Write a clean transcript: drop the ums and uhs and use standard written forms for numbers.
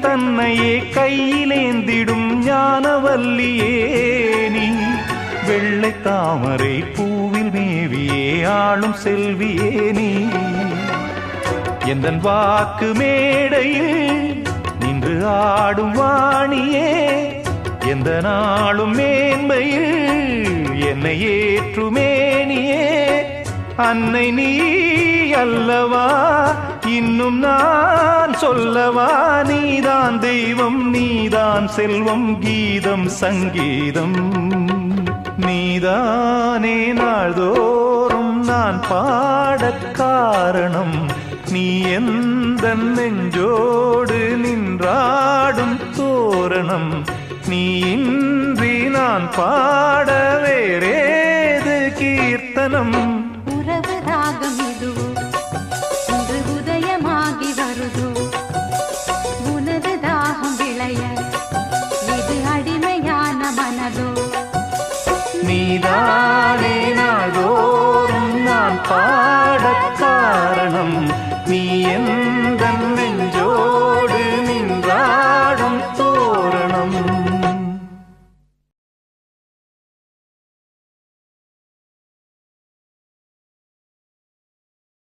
தன்னையே கையிலேந்திடும் ஞானவல்லியே நீ, வெள்ளை தாமரை பூவில் மேவியே ஆளும் செல்வியே நீ. எந்தன் வாக்கு மேடையில் நின்று ஆடும் வாணியே, எந்த நாளும் மேன்மையில் என்னை ஏற்றுமேனியே. அன்னை நீ அல்லவா இன்னும் நான் சொல்லவா, நீதான் தெய்வம் நீதான் செல்வம் கீதம் சங்கீதம். நீதானே நாள்தோறும் நான் பாடக் காரணம், நீ எந்தன் நெஞ்சோடு நின்றாடும் தோரணம். நீ இன்றி நான் பாட வேறேது கீர்த்தனம். உறவு ராகம் இதுவோ இன்று உதயமாகி வருதோ, உனது தாகம் விளைய இது அடிமையான மனதோ. நீதானே நாள்தோறும் நான் பாடக் காரணம், நீ என்